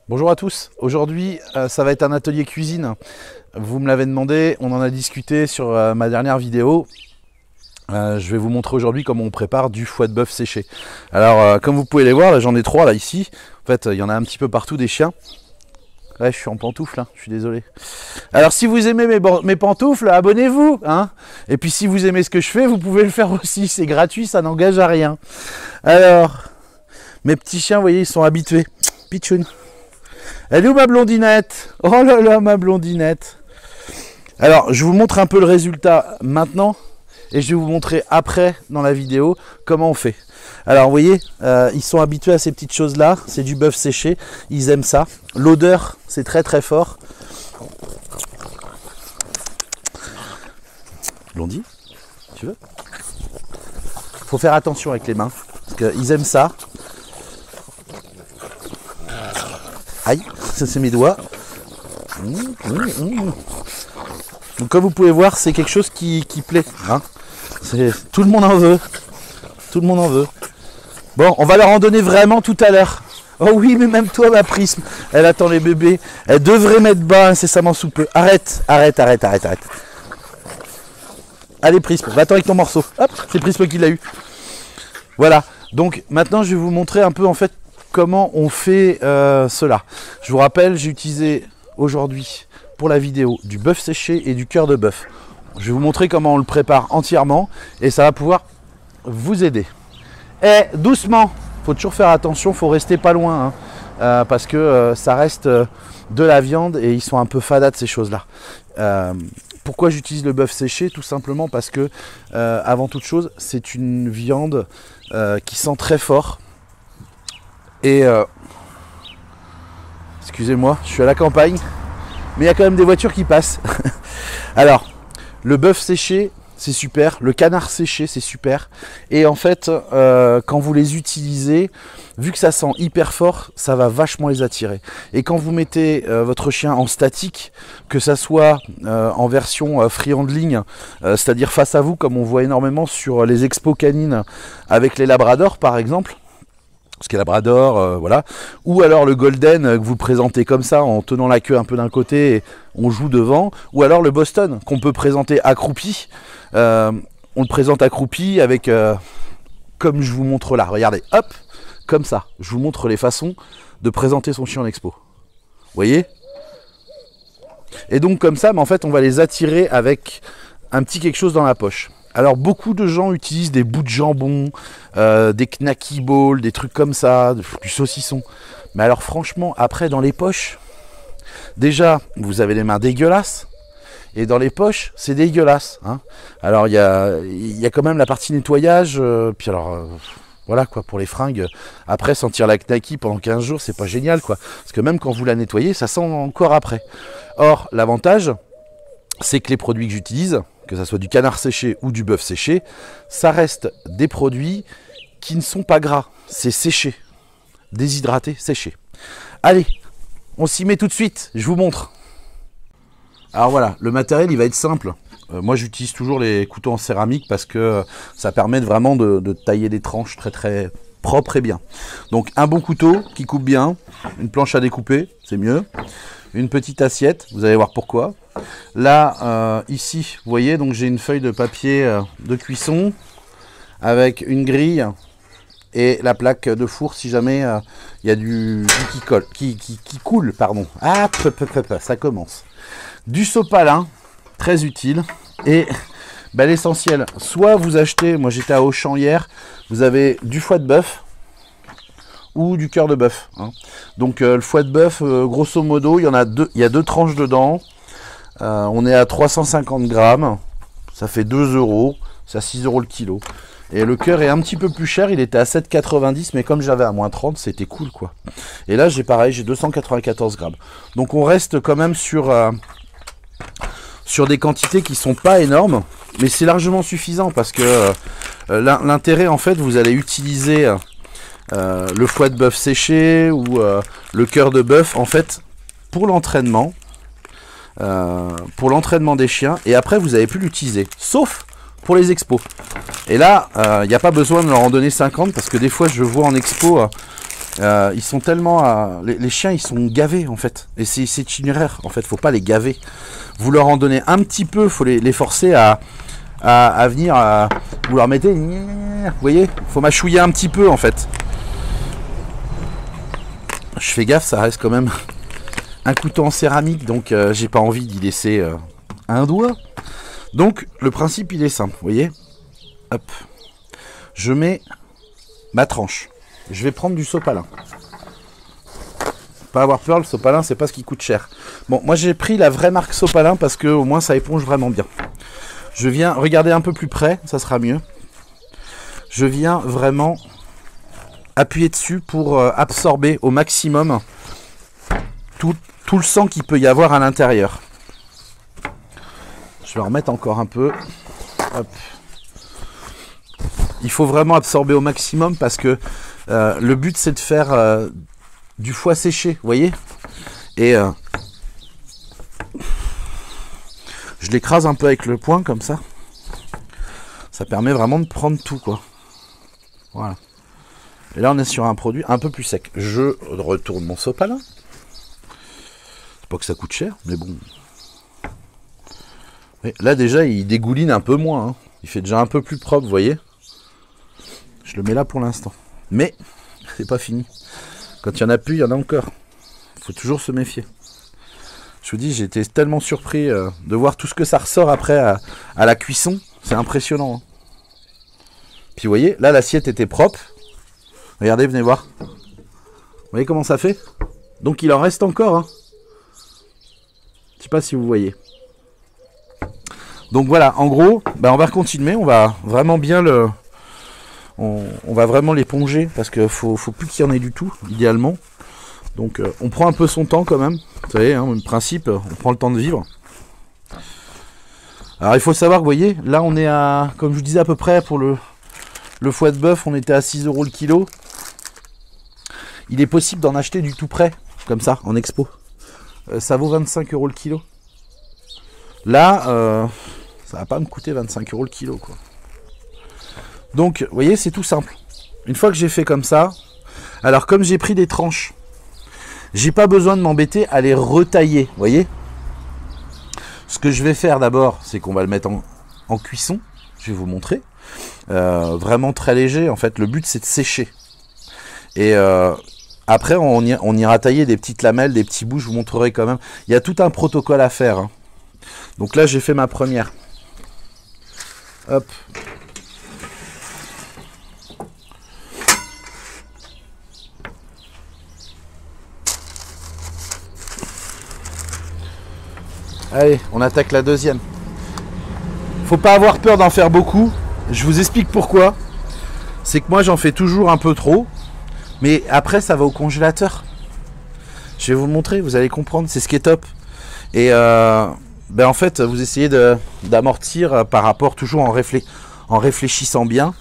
Bonjour à tous, aujourd'hui ça va être un atelier cuisine. Vous me l'avez demandé, on en a discuté sur ma dernière vidéo. Je vais vous montrer aujourd'hui comment on prépare du foie de bœuf séché. Alors comme vous pouvez les voir, là j'en ai 3 là ici. En fait il y en a un petit peu partout des chiens. Ouais, je suis en pantoufles, hein, je suis désolé. Alors si vous aimez mes pantoufles, abonnez-vous, hein. Et puis si vous aimez ce que je fais, vous pouvez le faire aussi, c'est gratuit, ça n'engage à rien. Alors, mes petits chiens, vous voyez, ils sont habitués. Pichoun. Elle est où ma blondinette? Oh là là, ma blondinette. Alors, je vous montre un peu le résultat maintenant. Et je vais vous montrer après, dans la vidéo, comment on fait. Alors, vous voyez, ils sont habitués à ces petites choses-là. C'est du bœuf séché. Ils aiment ça. L'odeur, c'est très très fort. Blondie, tu veux? Faut faire attention avec les mains. Parce qu'ils aiment ça. Aïe, ça c'est mes doigts. Donc comme vous pouvez voir, c'est quelque chose qui plaît. Hein, tout le monde en veut. Tout le monde en veut. Bon, on va leur en donner vraiment tout à l'heure. Oh oui, mais même toi, ma Prisme, elle attend les bébés. Elle devrait mettre bas incessamment sous peu. Arrête. Allez, Prisme, va-t'en avec ton morceau. Hop, c'est Prisme qui l'a eu. Voilà. Donc maintenant, je vais vous montrer un peu en fait comment on fait cela. Je vous rappelle, j'ai utilisé aujourd'hui pour la vidéo du bœuf séché et du cœur de bœuf. Je vais vous montrer comment on le prépare entièrement et ça va pouvoir vous aider. Et doucement, faut toujours faire attention, faut rester pas loin hein, parce que ça reste de la viande et ils sont un peu fadades ces choses-là. Pourquoi j'utilise le bœuf séché? Tout simplement parce que avant toute chose, c'est une viande qui sent très fort. Et excusez-moi, je suis à la campagne, mais il y a quand même des voitures qui passent. Alors, le bœuf séché, c'est super. Le canard séché, c'est super. Et en fait, quand vous les utilisez, vu que ça sent hyper fort, ça va vachement les attirer. Et quand vous mettez votre chien en statique, que ça soit en version friand de ligne, c'est-à-dire face à vous, comme on voit énormément sur les expos canines avec les labradors par exemple, ce qui est labrador, voilà, ou alors le golden que vous présentez comme ça en tenant la queue un peu d'un côté et on joue devant, ou alors le Boston qu'on peut présenter accroupi, on le présente accroupi avec comme je vous montre là, regardez, hop, comme ça, je vous montre les façons de présenter son chien en expo, vous voyez? Et donc comme ça, mais en fait on va les attirer avec un petit quelque chose dans la poche. Alors beaucoup de gens utilisent des bouts de jambon, des knacky balls, des trucs comme ça, du saucisson. Mais alors franchement, après dans les poches, déjà vous avez les mains dégueulasses, et dans les poches c'est dégueulasse. Hein. Alors il y a quand même la partie nettoyage, puis alors voilà quoi, pour les fringues, après sentir la knacky pendant 15 jours c'est pas génial quoi. Parce que même quand vous la nettoyez, ça sent encore après. Or l'avantage, c'est que les produits que j'utilise, que ce soit du canard séché ou du bœuf séché, ça reste des produits qui ne sont pas gras. C'est séché, déshydraté, séché. Allez, on s'y met tout de suite, je vous montre. Alors voilà, le matériel il va être simple. Moi j'utilise toujours les couteaux en céramique parce que ça permet vraiment de tailler des tranches très très propres et bien. Donc un bon couteau qui coupe bien, une planche à découper, c'est mieux. Une petite assiette, vous allez voir pourquoi. Là, ici, vous voyez, donc j'ai une feuille de papier de cuisson avec une grille et la plaque de four si jamais il y a du qui coule, pardon. Ah, ça commence. Du sopalin, très utile. Et ben, l'essentiel, soit vous achetez, moi j'étais à Auchan hier, vous avez du foie de bœuf ou du cœur de bœuf. Hein. Donc le foie de bœuf, grosso modo, il y a deux tranches dedans. On est à 350 grammes, ça fait 2 €, c'est à 6 € le kilo. Et le cœur est un petit peu plus cher, il était à 7,90, mais comme j'avais à moins 30, c'était cool quoi. Et là j'ai pareil, j'ai 294 grammes. Donc on reste quand même sur des quantités qui sont pas énormes, mais c'est largement suffisant parce que l'intérêt en fait, vous allez utiliser le foie de bœuf séché ou le cœur de bœuf en fait pour l'entraînement des chiens, et après vous n'avez plus l'utiliser sauf pour les expos. Et là il n'y a pas besoin de leur en donner 50 parce que des fois je vois en expo Ils sont tellement... les chiens, ils sont gavés, en fait. Et c'est une erreur, en fait. Faut pas les gaver. Vous leur en donnez un petit peu. Faut les forcer à venir... vous leur mettez... Vous voyez, faut mâchouiller un petit peu, en fait. Je fais gaffe, ça reste quand même un couteau en céramique. Donc, j'ai pas envie d'y laisser un doigt. Donc, le principe, il est simple. Vous voyez, hop. Je mets ma tranche. Je vais prendre du sopalin. Pas avoir peur, le sopalin, c'est pas ce qui coûte cher. Bon, moi j'ai pris la vraie marque sopalin parce que au moins ça éponge vraiment bien. Je viens regarder un peu plus près, ça sera mieux. Je viens vraiment appuyer dessus pour absorber au maximum tout le sang qu'il peut y avoir à l'intérieur. Je vais en remettre encore un peu. Hop. Il faut vraiment absorber au maximum parce que le but c'est de faire du foie séché, vous voyez. Et je l'écrase un peu avec le poing comme ça. Ça permet vraiment de prendre tout, quoi. Voilà. Et là on est sur un produit un peu plus sec. Je retourne mon sopalin. C'est pas que ça coûte cher, mais bon. Et là déjà il dégouline un peu moins, hein. Il fait déjà un peu plus propre, vous voyez. Je le mets là pour l'instant. Mais c'est pas fini. Quand il y en a plus, il y en a encore. Il faut toujours se méfier. Je vous dis, j'ai été tellement surpris de voir tout ce que ça ressort après à la cuisson. C'est impressionnant. Hein. Puis vous voyez, là l'assiette était propre. Regardez, venez voir. Vous voyez comment ça fait? Donc il en reste encore. Hein. Je sais pas si vous voyez. Donc voilà, en gros, on va continuer. On va vraiment bien le... On va vraiment l'éponger parce qu'il faut plus qu'il y en ait du tout, idéalement. Donc on prend un peu son temps quand même. Vous savez, hein, le principe, on prend le temps de vivre. Alors il faut savoir, vous voyez, là on est à, comme je vous disais à peu près pour le foie de bœuf, on était à 6 € le kilo. Il est possible d'en acheter du tout prêt, comme ça, en expo. Ça vaut 25 € le kilo. Là, ça va pas me coûter 25 € le kilo, quoi. Donc, vous voyez, c'est tout simple. Une fois que j'ai fait comme ça, alors comme j'ai pris des tranches, j'ai pas besoin de m'embêter à les retailler, vous voyez. Ce que je vais faire d'abord, c'est qu'on va le mettre en cuisson. Je vais vous montrer. Vraiment très léger, en fait, le but c'est de sécher. Et après, on ira tailler des petites lamelles, des petits bouts, je vous montrerai quand même. Il y a tout un protocole à faire. Hein. Donc là, j'ai fait ma première. Hop. Allez, on attaque la deuxième. Faut pas avoir peur d'en faire beaucoup. Je vous explique pourquoi. C'est que moi j'en fais toujours un peu trop. Mais après ça va au congélateur. Je vais vous le montrer, vous allez comprendre. C'est ce qui est top. Et en fait, vous essayez d'amortir par rapport toujours en réfléchissant bien.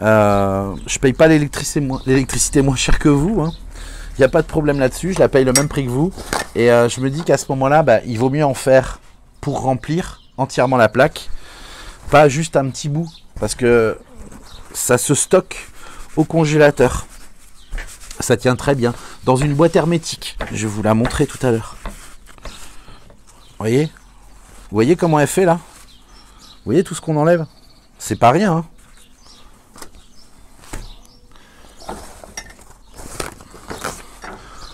Je paye pas l'électricité moins cher que vous. Hein. Il n'y a pas de problème là-dessus, je la paye le même prix que vous. Et je me dis qu'à ce moment-là, il vaut mieux en faire pour remplir entièrement la plaque. Pas juste un petit bout, parce que ça se stocke au congélateur. Ça tient très bien. Dans une boîte hermétique. Je vais vous la montrer tout à l'heure. Vous voyez comment elle fait là? Vous voyez tout ce qu'on enlève? C'est pas rien, hein.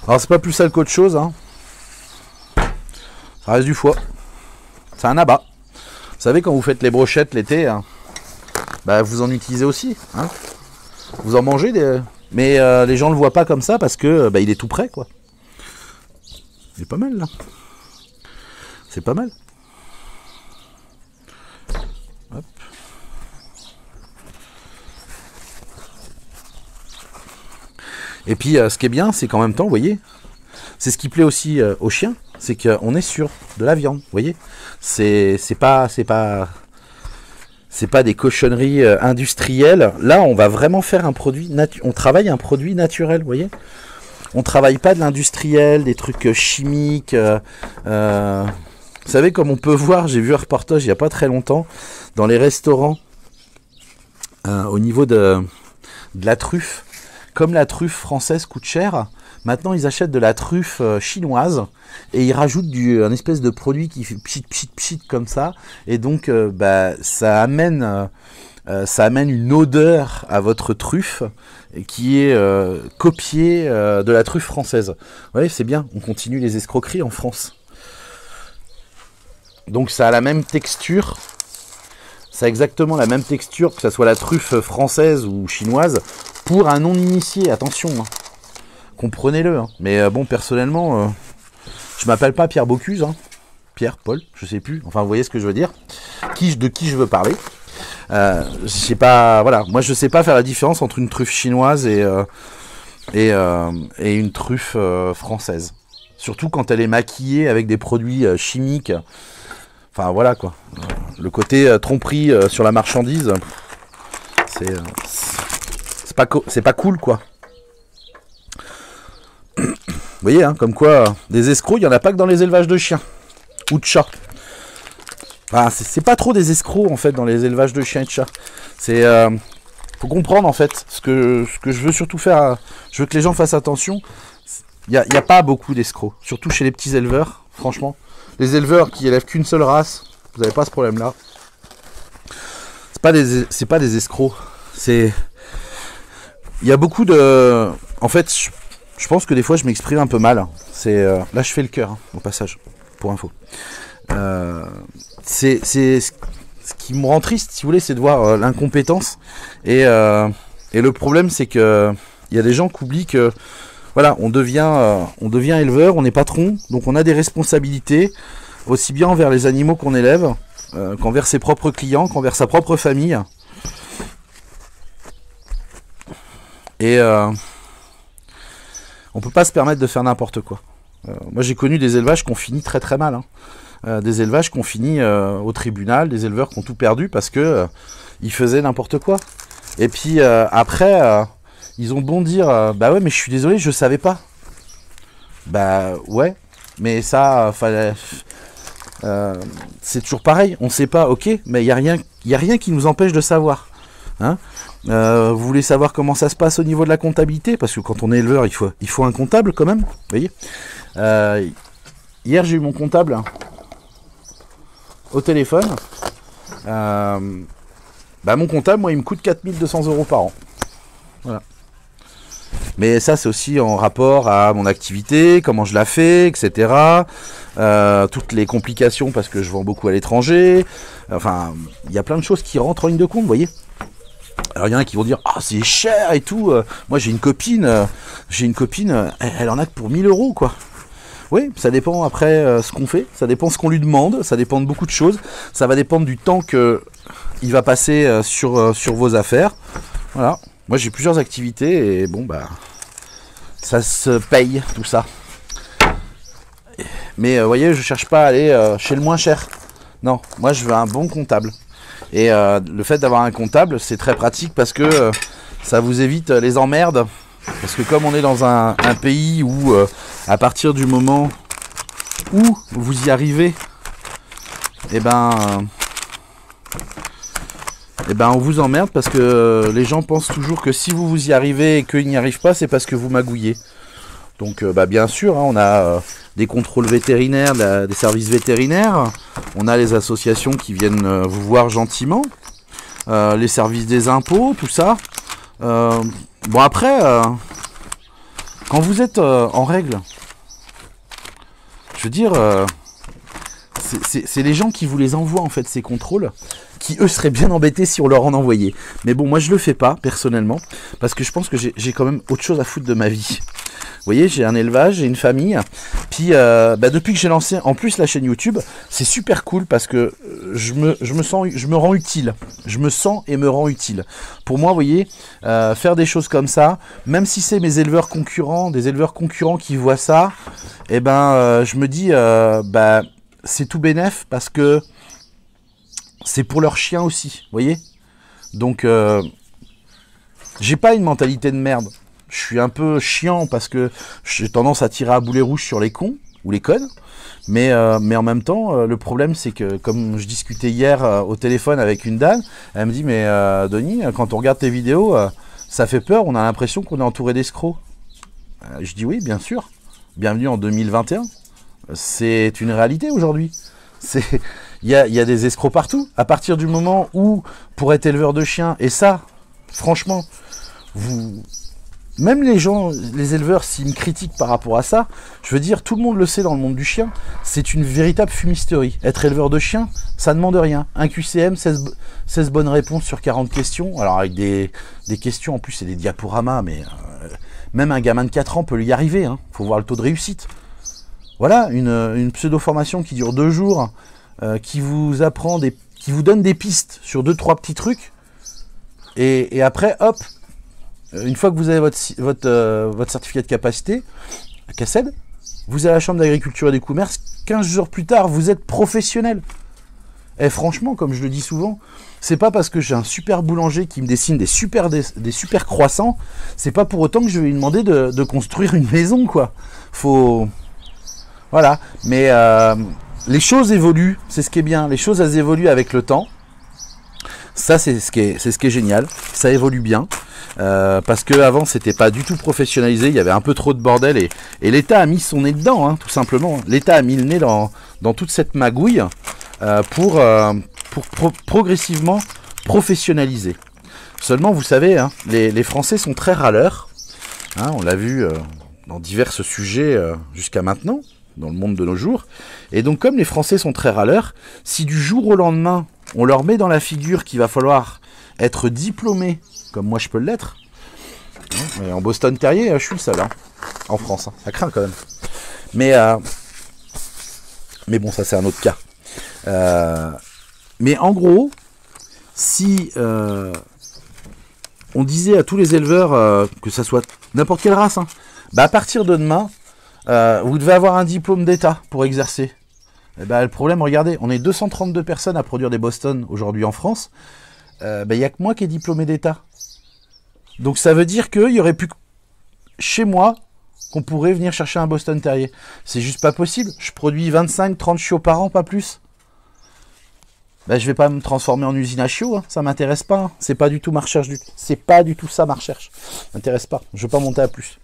Alors c'est pas plus sale qu'autre chose, hein. Ça reste du foie. C'est un abat. Vous savez quand vous faites les brochettes l'été, hein, vous en utilisez aussi. Hein. Vous en mangez, mais les gens le voient pas comme ça parce que il est tout prêt, quoi. C'est pas mal là. C'est pas mal. Hop. Et puis ce qui est bien, c'est qu'en même temps, vous voyez, c'est ce qui plaît aussi aux chiens, c'est qu'on est sur de la viande, vous voyez. C'est pas des cochonneries industrielles. Là, on va vraiment faire un produit on travaille un produit naturel, vous voyez. On travaille pas de l'industriel, des trucs chimiques. Vous savez, comme on peut voir, j'ai vu un reportage il n'y a pas très longtemps dans les restaurants au niveau de la truffe. comme la truffe française coûte cher, maintenant ils achètent de la truffe chinoise et ils rajoutent un espèce de produit qui fait pchit pchit pchit comme ça, et donc ça amène une odeur à votre truffe qui est copiée de la truffe française. Vous voyez, c'est bien, on continue les escroqueries en France. Donc ça a la même texture, ça a exactement la même texture que ça soit la truffe française ou chinoise pour un non-initié, attention, hein. Comprenez-le. Hein. Mais bon, personnellement, je m'appelle pas Pierre Bocuse, hein. Pierre, Paul, je sais plus, enfin vous voyez ce que je veux dire, de qui je veux parler. Je sais pas, voilà, moi je sais pas faire la différence entre une truffe chinoise et une truffe française. Surtout quand elle est maquillée avec des produits chimiques. Enfin voilà quoi. Le côté tromperie sur la marchandise, c'est pas cool quoi. Vous voyez, hein, comme quoi des escrocs, il n'y en a pas que dans les élevages de chiens ou de chats. Enfin, c'est pas trop des escrocs en fait dans les élevages de chiens et de chats. C'est faut comprendre en fait ce que je veux surtout faire. Je veux que les gens fassent attention. Il y a pas beaucoup d'escrocs, surtout chez les petits éleveurs. Franchement, les éleveurs qui élèvent qu'une seule race, vous n'avez pas ce problème-là. C'est pas des escrocs. Il y a beaucoup de. En fait, je pense que des fois je m'exprime un peu mal. Là je fais le cœur hein, au passage, pour info. Ce qui me rend triste, si vous voulez, c'est de voir l'incompétence et le problème, c'est que il y a des gens qui oublient que voilà, on devient éleveur, on est patron, donc on a des responsabilités aussi bien envers les animaux qu'on élève qu'envers ses propres clients, qu'envers sa propre famille. Et on peut pas se permettre de faire n'importe quoi. Moi j'ai connu des élevages qui ont fini très très mal. Hein. Des élevages qui ont fini au tribunal, des éleveurs qui ont tout perdu parce que ils faisaient n'importe quoi. Et puis après, ils ont bon dire bah ouais mais je suis désolé, je savais pas. Bah ouais, mais ça fallait. C'est toujours pareil, on sait pas, ok, mais il y a rien qui nous empêche de savoir. Hein. Vous voulez savoir comment ça se passe au niveau de la comptabilité, parce que quand on est éleveur, il faut un comptable quand même. Vous voyez. Hier j'ai eu mon comptable au téléphone. Mon comptable, moi, il me coûte 4200 € par an. Voilà. Mais ça, c'est aussi en rapport à mon activité, comment je la fais, etc. Toutes les complications parce que je vends beaucoup à l'étranger. Enfin, il y a plein de choses qui rentrent en ligne de compte, vous voyez. Alors il y en a qui vont dire ah c'est cher et tout. Moi j'ai une copine, elle en a que pour 1000 € quoi. Oui, ça dépend après ce qu'on fait, ça dépend ce qu'on lui demande, ça dépend de beaucoup de choses. Ça va dépendre du temps que il va passer sur vos affaires. Voilà. Moi j'ai plusieurs activités et bon bah ça se paye tout ça. Mais vous voyez, je cherche pas à aller chez le moins cher. Non, moi je veux un bon comptable. Et le fait d'avoir un comptable, c'est très pratique parce que ça vous évite les emmerdes. Parce que comme on est dans un pays où, à partir du moment où vous y arrivez, on vous emmerde parce que les gens pensent toujours que si vous y arrivez et qu'ils n'y arrivent pas, c'est parce que vous magouillez. Donc bien sûr, hein, on a des contrôles vétérinaires, des services vétérinaires, on a les associations qui viennent vous voir gentiment, les services des impôts, tout ça. Bon après, quand vous êtes en règle, je veux dire, c'est les gens qui vous les envoient en fait ces contrôles, qui eux seraient bien embêtés si on leur en envoyait. Mais bon, moi je le fais pas personnellement, parce que je pense que j'ai quand même autre chose à foutre de ma vie. Vous voyez, j'ai un élevage, j'ai une famille. Puis depuis que j'ai lancé en plus la chaîne YouTube, c'est super cool parce que je me rends utile. Je me sens et me rends utile. Pour moi, vous voyez, faire des choses comme ça, même si c'est mes éleveurs concurrents, des éleveurs concurrents qui voient ça, je me dis c'est tout bénef parce que c'est pour leurs chiens aussi, vous voyez. Donc j'ai pas une mentalité de merde. Je suis un peu chiant parce que j'ai tendance à tirer à boulet rouge sur les cons ou les connes. Mais en même temps, le problème c'est que comme je discutais hier au téléphone avec une dame, elle me dit mais Denis, quand on regarde tes vidéos, Ça fait peur, on a l'impression qu'on est entouré d'escrocs. Je dis oui, bien sûr. Bienvenue en 2021. C'est une réalité aujourd'hui. Il y a des escrocs partout. À partir du moment où, pour être éleveur de chiens, et ça, franchement, même les gens, les éleveurs, s'ils me critiquent par rapport à ça, je veux dire, tout le monde le sait dans le monde du chien, c'est une véritable fumisterie. Être éleveur de chien, ça ne demande rien. Un QCM, 16 bonnes réponses sur 40 questions. Alors avec des questions, en plus c'est des diaporamas, mais même un gamin de 4 ans peut y arriver. Faut voir le taux de réussite. Voilà, une pseudo-formation qui dure 2 jours, qui vous apprend qui vous donne des pistes sur 2-3 petits trucs. Et après, hop, une fois que vous avez votre certificat de capacité, à CACED, vous allez à la Chambre d'agriculture et des commerces, 15 jours plus tard, vous êtes professionnel. Et franchement, comme je le dis souvent, c'est pas parce que j'ai un super boulanger qui me dessine des super croissants, c'est pas pour autant que je vais lui demander de construire une maison, quoi. Voilà. Mais les choses évoluent, c'est ce qui est bien. Les choses, elles évoluent avec le temps. Ça, c'est ce qui est génial. Ça évolue bien. Parce que avant c'était pas du tout professionnalisé, il y avait un peu trop de bordel et l'État a mis son nez dedans, tout simplement. L'État a mis le nez dans toute cette magouille pour progressivement professionnaliser. Seulement, vous savez, les Français sont très râleurs. On l'a vu dans divers sujets jusqu'à maintenant, dans le monde de nos jours. Et donc, comme les Français sont très râleurs, si du jour au lendemain, on leur met dans la figure qu'il va falloir être diplômé, comme moi je peux l'être. En Boston Terrier, je suis le seul, en France. Ça craint quand même. Mais bon, ça c'est un autre cas. Mais en gros, si on disait à tous les éleveurs, que ça soit n'importe quelle race, à partir de demain, vous devez avoir un diplôme d'État pour exercer. Le problème, regardez, on est 232 personnes à produire des Boston aujourd'hui en France. Il n'y a que moi qui est diplômé d'État. Donc ça veut dire qu'il n'y aurait plus que chez moi qu'on pourrait venir chercher un Boston Terrier. C'est juste pas possible. Je produis 25-30 chiots par an, pas plus. Je vais pas me transformer en usine à chiots, ça m'intéresse pas. C'est pas du tout ma recherche. C'est pas du tout ça ma recherche. Ça m'intéresse pas. Je veux pas monter à plus.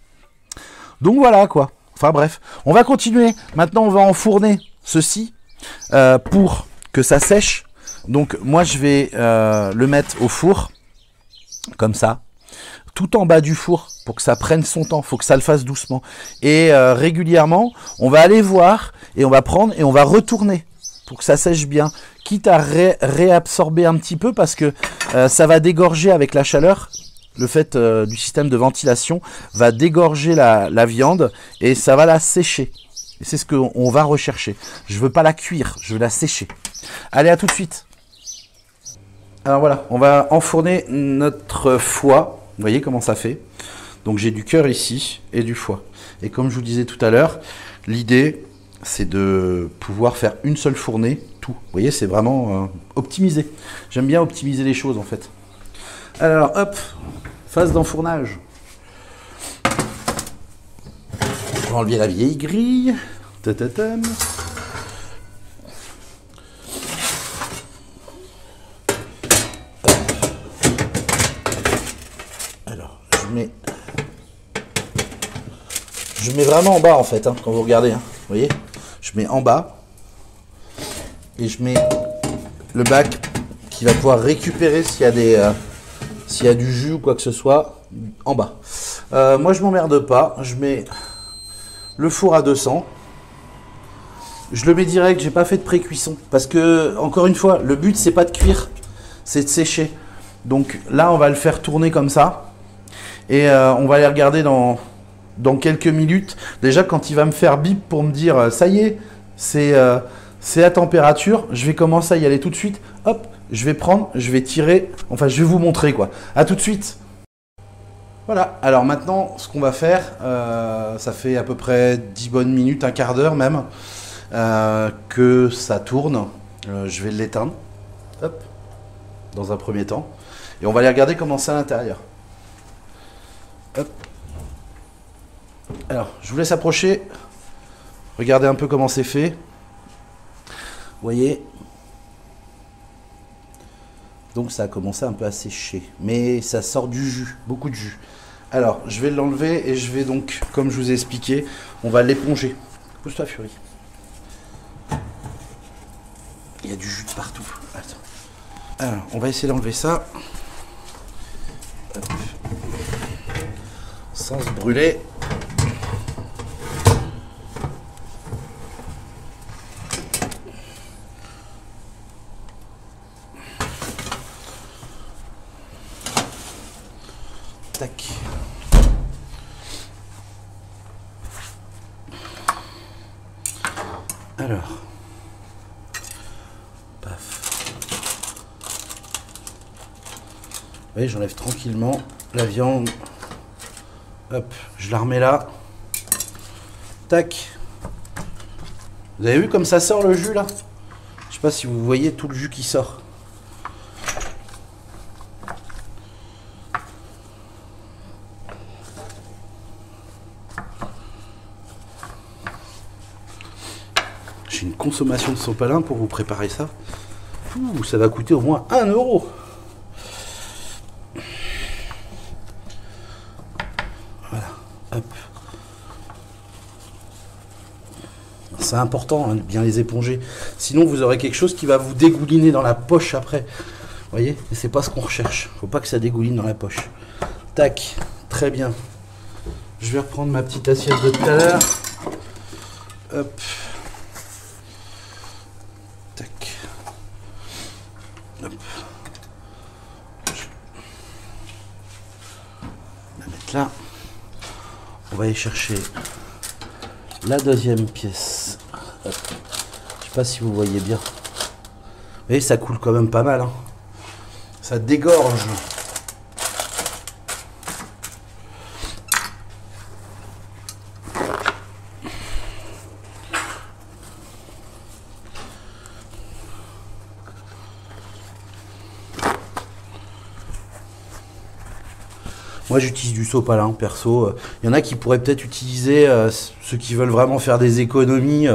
Donc voilà quoi. Enfin bref, on va continuer. Maintenant on va enfourner ceci pour que ça sèche. Donc moi je vais le mettre au four, comme ça, tout en bas du four, pour que ça prenne son temps, faut que ça le fasse doucement. Et régulièrement, on va aller voir, et on va prendre, et on va retourner, pour que ça sèche bien, quitte à réabsorber un petit peu, parce que ça va dégorger avec la chaleur. Le fait du système de ventilation va dégorger la viande, et ça va la sécher. Et c'est ce qu'on va rechercher. Je veux pas la cuire, je veux la sécher. Allez, à tout de suite. Alors voilà, on va enfourner notre foie. Vous voyez comment ça fait. Donc j'ai du cœur ici et du foie. Et comme je vous disais tout à l'heure, l'idée c'est de pouvoir faire une seule fournée, tout. Vous voyez, c'est vraiment optimisé. J'aime bien optimiser les choses en fait. Alors hop, phase d'enfournage. On va enlever la vieille grille. Tatatam. Je mets vraiment en bas en fait, quand vous regardez, vous voyez, je mets en bas et je mets le bac qui va pouvoir récupérer s'il y a du jus ou quoi que ce soit en bas. Moi je m'emmerde pas, je mets le four à 200, je le mets direct, j'ai pas fait de pré-cuisson parce que encore une fois le but c'est pas de cuire, c'est de sécher. Donc là on va le faire tourner comme ça et on va aller regarder dans quelques minutes. Déjà quand il va me faire bip pour me dire ça y est, c'est à température, je vais commencer à y aller tout de suite. Hop, je vais prendre, je vais tirer, enfin je vais vous montrer quoi. À tout de suite. Voilà, alors maintenant ce qu'on va faire, ça fait à peu près 10 bonnes minutes, un quart d'heure même, que ça tourne. Je vais l'éteindre, hop, dans un premier temps. Et on va aller regarder comment c'est à l'intérieur. Hop. Alors, je vous laisse approcher. Regardez un peu comment c'est fait. Vous voyez. Donc ça a commencé un peu à sécher. Mais ça sort du jus, beaucoup de jus. Alors, je vais l'enlever et je vais donc, comme je vous ai expliqué, on va l'éponger. Pousse-toi, Fury. Il y a du jus de partout. Attends. Alors, on va essayer d'enlever ça. Hop. Sans se brûler. Tac. Alors. Paf. Vous voyez, j'enlève tranquillement la viande. Hop, je la remets là. Tac. Vous avez vu comme ça sort le jus là? Je sais pas si vous voyez tout le jus qui sort. J'ai une consommation de sopalin pour vous préparer ça. Ouh, ça va coûter au moins 1 €. Voilà, hop. C'est important hein, de bien les éponger. Sinon, vous aurez quelque chose qui va vous dégouliner dans la poche après. Vous voyez? Et c'est pas ce qu'on recherche. Faut pas que ça dégouline dans la poche. Tac, très bien. Je vais reprendre ma petite assiette de tout à l'heure. Hop. Tac. Hop. Je vais la mettre là. On va aller chercher la deuxième pièce. Hop. Je sais pas si vous voyez bien. Vous voyez, ça coule quand même pas mal. Hein. Ça dégorge. Moi j'utilise du sopalin perso. Il y en a qui pourraient peut-être utiliser, ceux qui veulent vraiment faire des économies,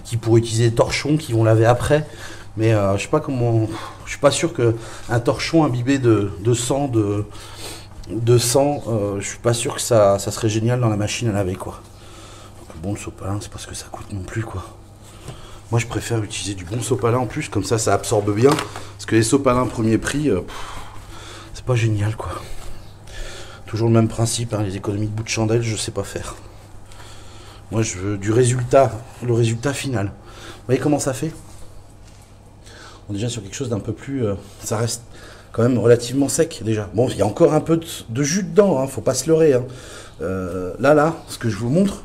qui pourraient utiliser des torchons qui vont laver après. Mais je sais pas comment. Je suis pas sûr qu'un torchon imbibé de sang, je suis pas sûr que ça serait génial dans la machine à laver quoi. Donc, bon, le sopalin, c'est parce que ça coûte non plus quoi. Moi je préfère utiliser du bon sopalin en plus, comme ça absorbe bien. Parce que les sopalins premier prix, c'est pas génial quoi. Toujours le même principe, hein, les économies de bout de chandelle, je sais pas faire. Moi, je veux du résultat, le résultat final. Vous voyez comment ça fait? On est déjà sur quelque chose d'un peu plus... ça reste quand même relativement sec, déjà. Bon, il y a encore un peu de jus dedans, hein, faut pas se leurrer. Hein. Là, ce que je vous montre,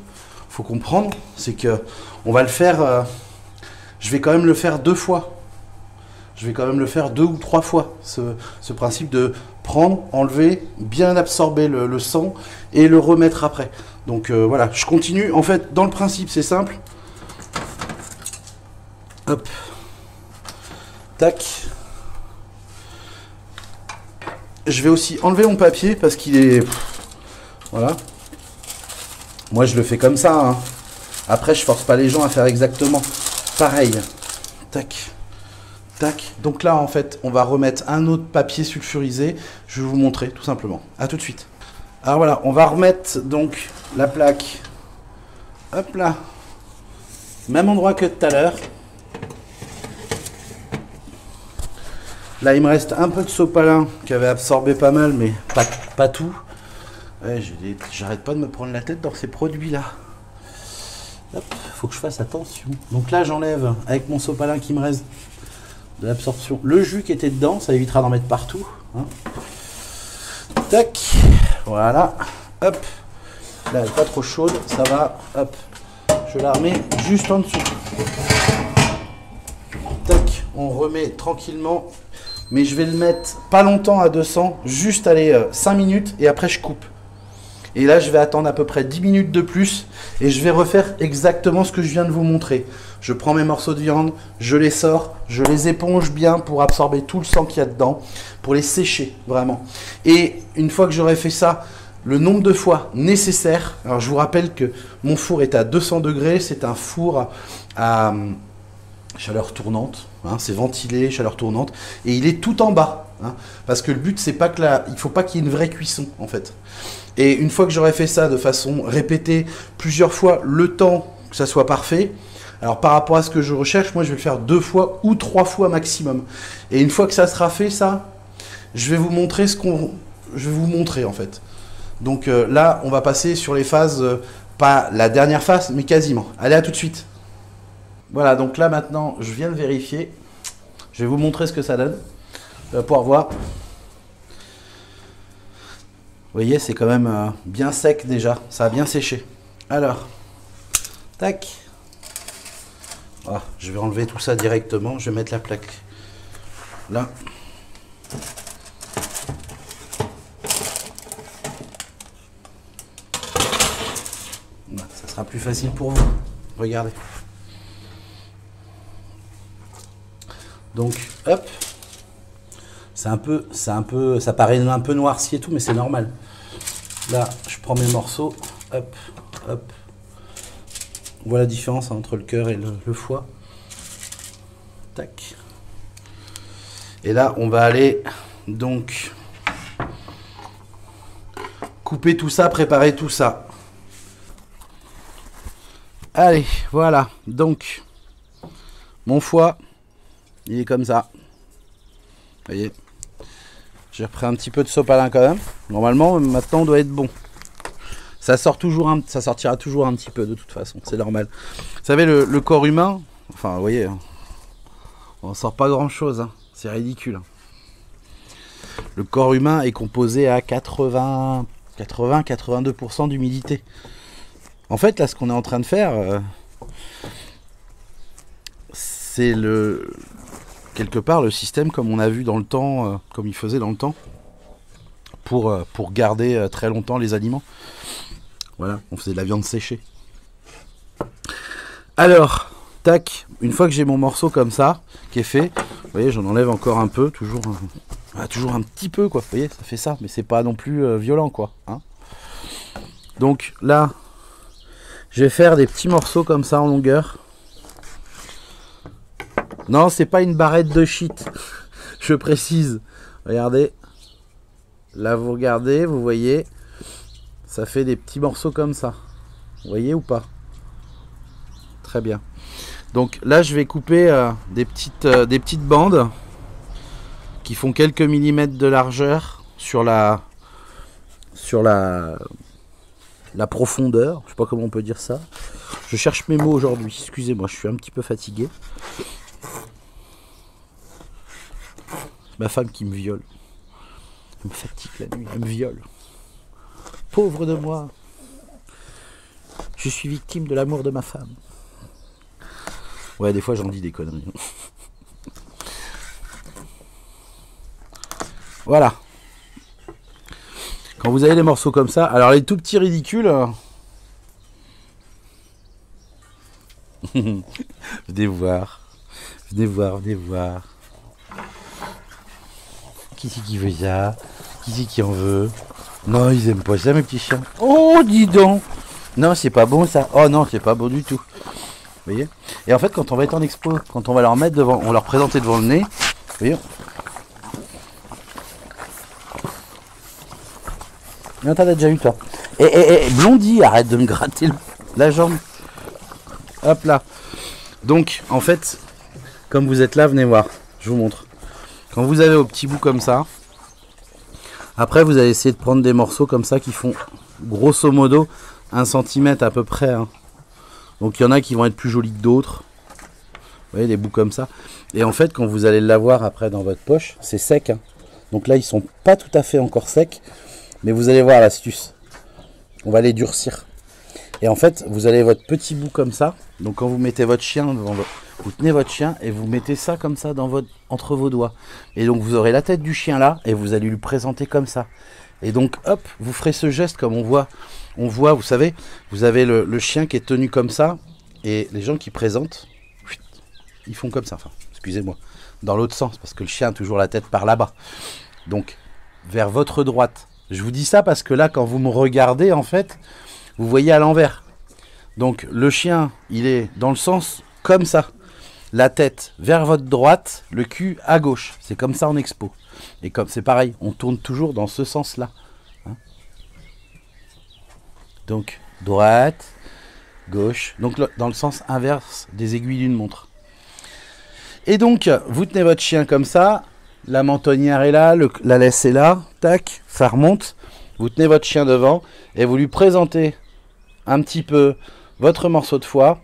faut comprendre, c'est que on va le faire... je vais quand même le faire 2 fois. Je vais quand même le faire 2 ou 3 fois, ce principe de prendre, enlever, bien absorber le sang et le remettre après. Donc voilà, je continue. En fait, dans le principe, c'est simple. Hop. Tac. Je vais aussi enlever mon papier parce qu'il est... Voilà. Moi, je le fais comme ça. Hein. Après, je force pas les gens à faire exactement pareil. Tac. Tac. Donc là, en fait, on va remettre un autre papier sulfurisé. Je vais vous montrer, tout simplement. À tout de suite. Alors voilà, on va remettre donc la plaque. Hop là. Même endroit que tout à l'heure. Là, il me reste un peu de sopalin qui avait absorbé pas mal, mais pas tout. Ouais, j'arrête pas de me prendre la tête dans ces produits-là. Hop, faut que je fasse attention. Donc là, j'enlève avec mon sopalin qui me reste de l'absorption. Le jus qui était dedans, ça évitera d'en mettre partout. Hein. Tac, voilà. Hop, là, elle n'est pas trop chaude, ça va. Hop, je la remets juste en dessous. Tac, on remet tranquillement. Mais je vais le mettre pas longtemps à 200, juste aller 5 minutes et après je coupe. Et là, je vais attendre à peu près 10 minutes de plus et je vais refaire exactement ce que je viens de vous montrer. Je prends mes morceaux de viande, je les sors, je les éponge bien pour absorber tout le sang qu'il y a dedans, pour les sécher vraiment. Et une fois que j'aurai fait ça, le nombre de fois nécessaire, alors je vous rappelle que mon four est à 200 degrés, c'est un four à chaleur tournante, hein, c'est ventilé, chaleur tournante, et il est tout en bas, hein, parce que le but c'est pas que il faut pas qu'il y ait une vraie cuisson en fait. Et une fois que j'aurai fait ça de façon répétée plusieurs fois, le temps que ça soit parfait, alors par rapport à ce que je recherche, moi je vais le faire 2 fois ou 3 fois maximum. Et une fois que ça sera fait, ça, je vais vous montrer je vais vous montrer en fait. Donc là, on va passer sur les phases, pas la dernière phase, mais quasiment. Allez, à tout de suite. Voilà, donc là maintenant, je viens de vérifier. Je vais vous montrer ce que ça donne. On va pouvoir voir. Vous voyez, c'est quand même bien sec déjà. Ça a bien séché. Alors, tac. Ah, je vais enlever tout ça directement. Je vais mettre la plaque là. Ça sera plus facile pour vous. Regardez. Donc, hop. Ça paraît un peu noirci et tout, mais c'est normal. Là, je prends mes morceaux. Hop, hop. On voit la différence entre le cœur et le foie. Tac. Et là, on va aller donc couper tout ça, préparer tout ça. Allez, voilà. Donc, mon foie, il est comme ça. Vous voyez, j'ai repris un petit peu de sopalin quand même. Normalement, maintenant, on doit être bon. Ça sortira toujours un petit peu de toute façon, c'est normal. Vous savez, le corps humain, enfin, vous voyez, on sort pas grand chose, hein. C'est ridicule. Le corps humain est composé à 80-82% d'humidité. En fait, là, ce qu'on est en train de faire, c'est quelque part le système comme on a vu dans le temps, comme il faisait dans le temps, pour garder très longtemps les aliments. Voilà, on faisait de la viande séchée. Alors, tac, une fois que j'ai mon morceau comme ça, qui est fait, vous voyez, j'en enlève encore un peu, toujours un petit peu, quoi. Vous voyez, ça fait ça, mais c'est pas non plus violent, quoi. Hein. Donc là, je vais faire des petits morceaux comme ça en longueur. Non, c'est pas une barrette de shit, je précise. Regardez, là vous regardez, vous voyez. Ça fait des petits morceaux comme ça. Vous voyez ou pas? Très bien. Donc là, je vais couper des petites bandes qui font quelques millimètres de largeur sur la profondeur. Je sais pas comment on peut dire ça. Je cherche mes mots aujourd'hui. Excusez-moi, je suis un petit peu fatigué. Ma femme qui me viole. Elle me fatigue la nuit, elle me viole. Pauvre de moi. Je suis victime de l'amour de ma femme. Ouais, des fois j'en dis des conneries. Voilà. Quand vous avez des morceaux comme ça, alors les tout petits ridicules... Venez voir. Venez voir, venez voir. Qui c'est qui veut ça? Qui c'est qui en veut? Non, ils aiment pas ça, mes petits chiens. Oh, dis donc. Non, c'est pas bon ça. Oh non, c'est pas bon du tout. Vous voyez? Et en fait, quand on va être en expo, quand on va leur mettre devant, on leur présenter devant le nez, vous voyez? Non, t'as déjà eu toi. Et Blondie, arrête de me gratter la jambe. Hop là. Donc, en fait, comme vous êtes là, venez voir. Je vous montre. Quand vous avez vos petits bouts comme ça, après vous allez essayer de prendre des morceaux comme ça qui font grosso modo 1 cm à peu près. Hein. Donc il y en a qui vont être plus jolis que d'autres. Vous voyez, des bouts comme ça. Et en fait, quand vous allez l'avoir après dans votre poche, c'est sec. Hein. Donc là, ils sont pas tout à fait encore secs. Mais vous allez voir l'astuce. On va les durcir. Et en fait, vous avez votre petit bout comme ça. Donc quand vous mettez votre chien devant vous tenez votre chien et vous mettez ça comme ça entre vos doigts. Et donc vous aurez la tête du chien là et vous allez lui présenter comme ça. Et donc hop, vous ferez ce geste comme on voit, vous savez, vous avez le chien qui est tenu comme ça et les gens qui présentent, ils font comme ça. Enfin, excusez-moi, dans l'autre sens parce que le chien a toujours la tête par là-bas. Donc vers votre droite. Je vous dis ça parce que là, quand vous me regardez, en fait, vous voyez à l'envers. Donc le chien, il est dans le sens comme ça. la tête vers votre droite, le cul à gauche. C'est comme ça en expo. Et comme c'est pareil, on tourne toujours dans ce sens-là. Hein, donc, droite, gauche. Donc, dans le sens inverse des aiguilles d'une montre. Et donc, vous tenez votre chien comme ça. La mentonnière est là, la laisse est là. Tac, ça remonte. Vous tenez votre chien devant et vous lui présentez un petit peu votre morceau de foie.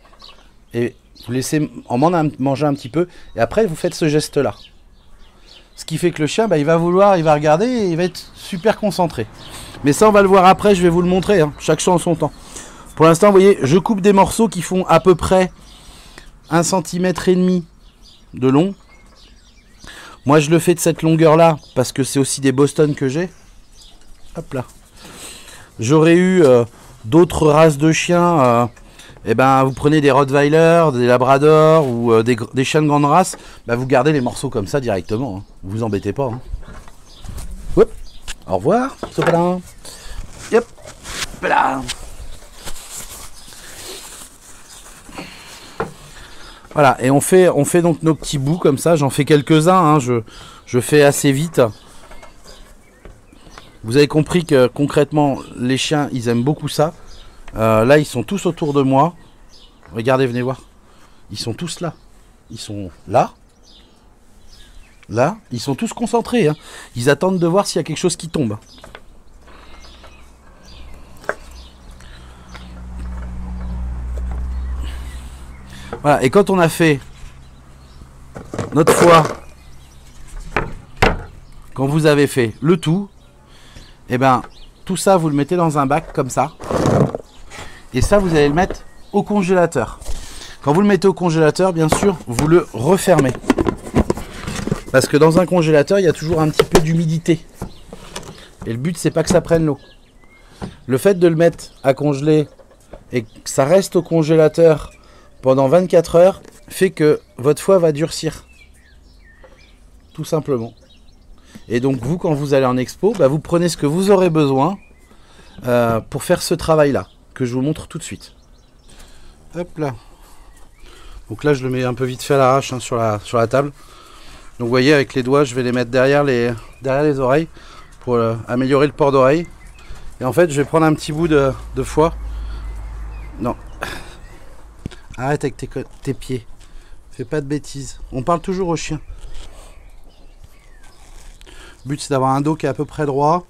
Et vous laissez en manger un petit peu. Et après, vous faites ce geste-là. Ce qui fait que le chien, bah, il va regarder et il va être super concentré. Mais ça, on va le voir après, je vais vous le montrer. Hein, chaque chien en son temps. Pour l'instant, vous voyez, je coupe des morceaux qui font à peu près 1,5 cm de long. Moi, je le fais de cette longueur-là parce que c'est aussi des Boston que j'ai. Hop là. J'aurais eu d'autres races de chiens. Et ben, vous prenez des Rottweiler, des Labrador ou des chiens de grande race. Ben, vous gardez les morceaux comme ça directement. Hein. Vous embêtez pas. Hein. Hop. Au revoir. Sopalin. Yep. Là. Voilà. Et on fait donc nos petits bouts comme ça. J'en fais quelques-uns. Hein. Je fais assez vite. Vous avez compris que concrètement, les chiens, ils aiment beaucoup ça. Là, ils sont tous autour de moi. Regardez, venez voir. Ils sont tous là. Ils sont là. Là. Ils sont tous concentrés. Hein. Ils attendent de voir s'il y a quelque chose qui tombe. Voilà. Et quand on a fait notre foie, quand vous avez fait le tout, et ben tout ça, vous le mettez dans un bac comme ça. Et ça, vous allez le mettre au congélateur. Quand vous le mettez au congélateur, bien sûr, vous le refermez. Parce que dans un congélateur, il y a toujours un petit peu d'humidité. Et le but, c'est pas que ça prenne l'eau. Le fait de le mettre à congeler et que ça reste au congélateur pendant 24 heures fait que votre foie va durcir. Tout simplement. Et donc, vous, quand vous allez en expo, bah, vous prenez ce que vous aurez besoin pour faire ce travail-là, que je vous montre tout de suite. Hop là. Donc là, je le mets un peu vite fait à l'arrache hein, sur la table. Donc vous voyez, avec les doigts, je vais les mettre derrière les oreilles pour améliorer le port d'oreille. Et en fait, je vais prendre un petit bout de foie. Non. Arrête avec tes pieds. Fais pas de bêtises. On parle toujours au chien. Le but, c'est d'avoir un dos qui est à peu près droit,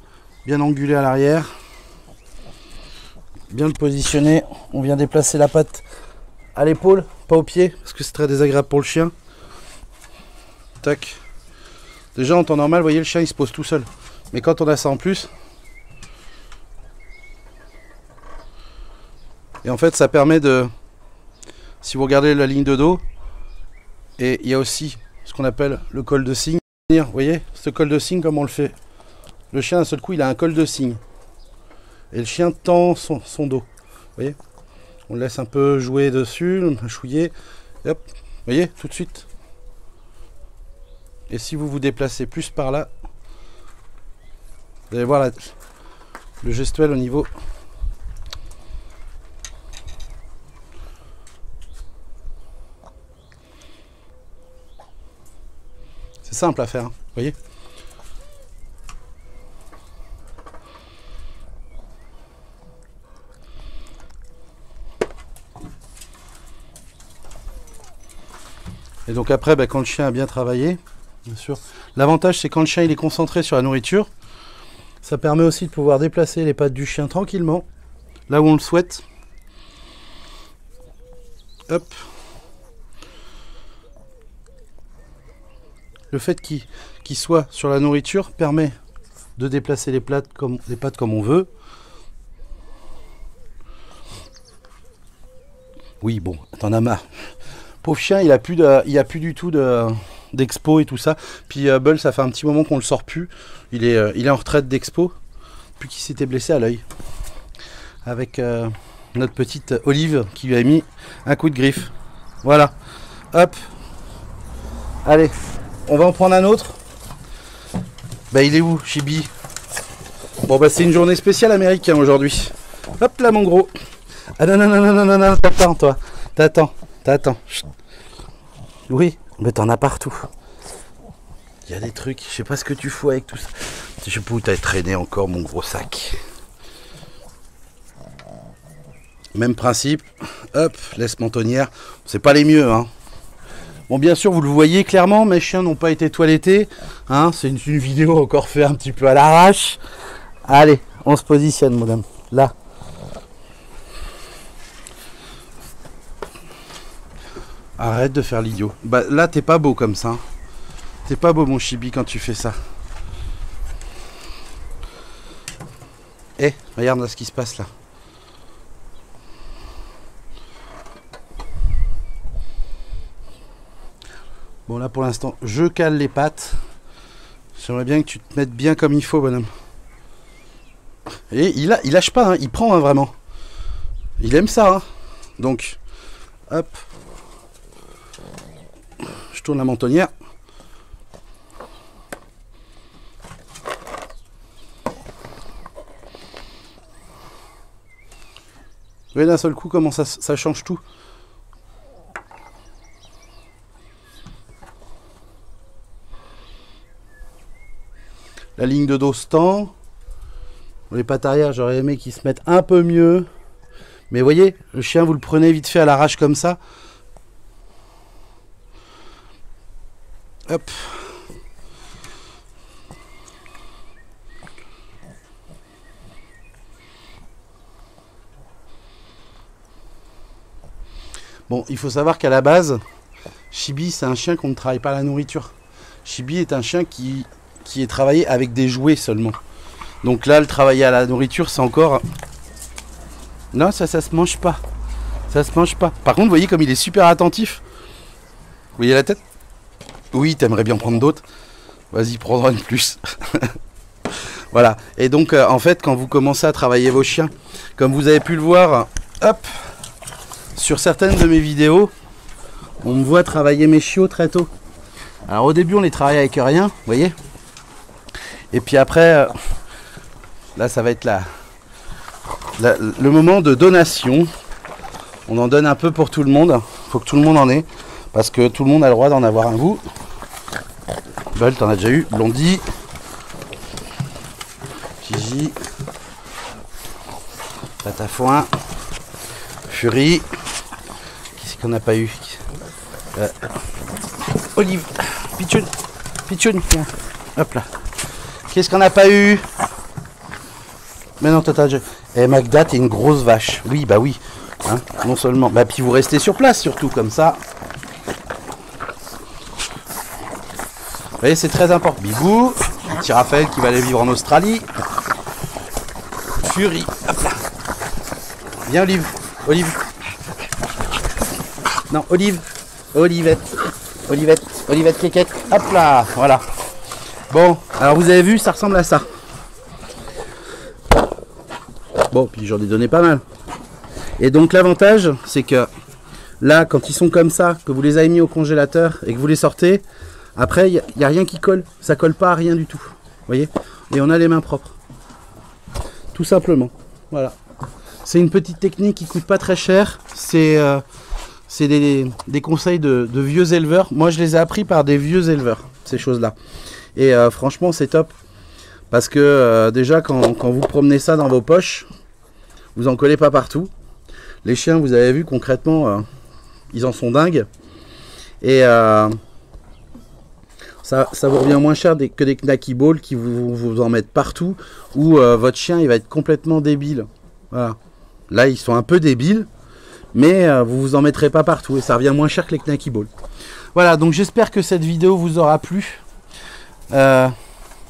bien angulé à l'arrière. Bien le positionner. On vient déplacer la patte à l'épaule, pas au pied, parce que c'est très désagréable pour le chien. Tac. Déjà en temps normal, vous voyez, le chien il se pose tout seul. Mais quand on a ça en plus, et en fait ça permet de, si vous regardez la ligne de dos, et il y a aussi ce qu'on appelle le col de cygne. Vous voyez, ce col de cygne, comme on le fait. Le chien d'un seul coup, il a un col de cygne. Et le chien tend son dos. Vous voyez, on le laisse un peu jouer dessus, chouiller. Et hop, vous voyez, tout de suite. Et si vous vous déplacez plus par là, vous allez voir le gestuel au niveau. C'est simple à faire, hein, vous voyez. Et donc après, bah, quand le chien a bien travaillé, bien sûr, l'avantage c'est quand le chien il est concentré sur la nourriture, ça permet aussi de pouvoir déplacer les pattes du chien tranquillement, là où on le souhaite. Hop. Le fait qu'il soit sur la nourriture permet de déplacer les pattes comme on veut. Oui, bon, t'en as marre. Pauvre chien, il a plus du tout d'expo et tout ça. Puis Bull, ça fait un petit moment qu'on le sort plus. Il est en retraite d'expo, puis qu'il s'était blessé à l'œil. Avec notre petite Olive qui lui a mis un coup de griffe. Voilà. Hop. Allez, on va en prendre un autre. Bah il est où, Chibi? Bon bah c'est une journée spéciale américaine aujourd'hui. Hop là mon gros. Ah non, t'attends toi. T'attends. Oui, mais t'en as partout. Il y a des trucs, je sais pas ce que tu fous avec tout ça. Je sais pas où t'as traîné encore mon gros sac. Même principe, hop, laisse mentonnière. C'est pas les mieux, hein. Bon, bien sûr, vous le voyez clairement, mes chiens n'ont pas été toilettés. Hein, c'est une vidéo encore faite un petit peu à l'arrache. Allez, on se positionne, madame. Là. Arrête de faire l'idiot. Bah, là, t'es pas beau comme ça. Hein. T'es pas beau, mon chibi, quand tu fais ça. Eh, regarde là ce qui se passe là. Bon, là, pour l'instant, je cale les pattes. J'aimerais bien que tu te mettes bien comme il faut, bonhomme. Et il lâche pas, hein, il prend hein, vraiment. Il aime ça. Hein. Donc, hop. Je tourne la mentonnière. Vous voyez d'un seul coup comment ça change tout. La ligne de dos se tend. Les pattes arrière, j'aurais aimé qu'ils se mettent un peu mieux. Mais vous voyez, le chien, vous le prenez vite fait à l'arrache comme ça. Hop. Bon, il faut savoir qu'à la base, Chibi, c'est un chien qu'on ne travaille pas à la nourriture. Chibi est un chien qui est travaillé avec des jouets seulement. Donc là, le travailler à la nourriture, c'est encore... Non, ça se mange pas. Ça se mange pas. Par contre, vous voyez comme il est super attentif. Vous voyez la tête? Oui, t'aimerais bien prendre d'autres. Vas-y, prends une plus. Voilà. Et donc, en fait, quand vous commencez à travailler vos chiens, comme vous avez pu le voir, hop, sur certaines de mes vidéos, on me voit travailler mes chiots très tôt. Alors au début, on les travaille avec rien, vous voyez. Et puis après, là, ça va être le moment de donation. On en donne un peu pour tout le monde. Il faut que tout le monde en ait. Parce que tout le monde a le droit d'en avoir un goût. Belle, t'en as déjà eu. Blondie. Gigi. Patafoin. Fury. Qu'est-ce qu'on n'a pas eu? Olive. Pichoun. Pichoun. Hop là. Qu'est-ce qu'on n'a pas eu? Mais non, t'as déjà... Eh, Magda, t'es une grosse vache. Oui, bah oui. Hein, non seulement... Bah, puis vous restez sur place, surtout, comme ça. Vous voyez, c'est très important. Bibou. Petit Raphaël qui va aller vivre en Australie. Fury. Hop là. Viens, Olive. Olive. Non, Olive. Olivette. Olivette. Olivette Kékette. Hop là. Voilà. Bon, alors vous avez vu, ça ressemble à ça. Bon, puis j'en ai donné pas mal. Et donc l'avantage, c'est que là, quand ils sont comme ça, que vous les avez mis au congélateur et que vous les sortez, après, il n'y a rien qui colle. Ça colle pas à rien du tout. Vous voyez? Et on a les mains propres. Tout simplement. Voilà. C'est une petite technique qui coûte pas très cher. C'est des conseils de vieux éleveurs. Moi, je les ai appris par des vieux éleveurs, ces choses-là. Et franchement, c'est top. Parce que déjà, quand vous promenez ça dans vos poches, vous en collez pas partout. Les chiens, vous avez vu concrètement, ils en sont dingues. Et ça vous revient moins cher que des knacky balls qui vous en mettent partout. Ou votre chien, il va être complètement débile. Voilà. Là, ils sont un peu débiles. Mais vous vous en mettrez pas partout. Et ça revient moins cher que les knacky balls. Voilà, donc j'espère que cette vidéo vous aura plu.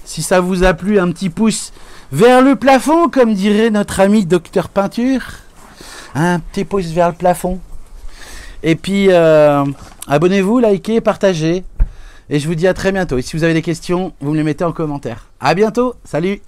Si ça vous a plu, un petit pouce vers le plafond, comme dirait notre ami Docteur Peinture. Un petit pouce vers le plafond. Et puis, abonnez-vous, likez, partagez. Et je vous dis à très bientôt. Et si vous avez des questions, vous me les mettez en commentaire. À bientôt. Salut.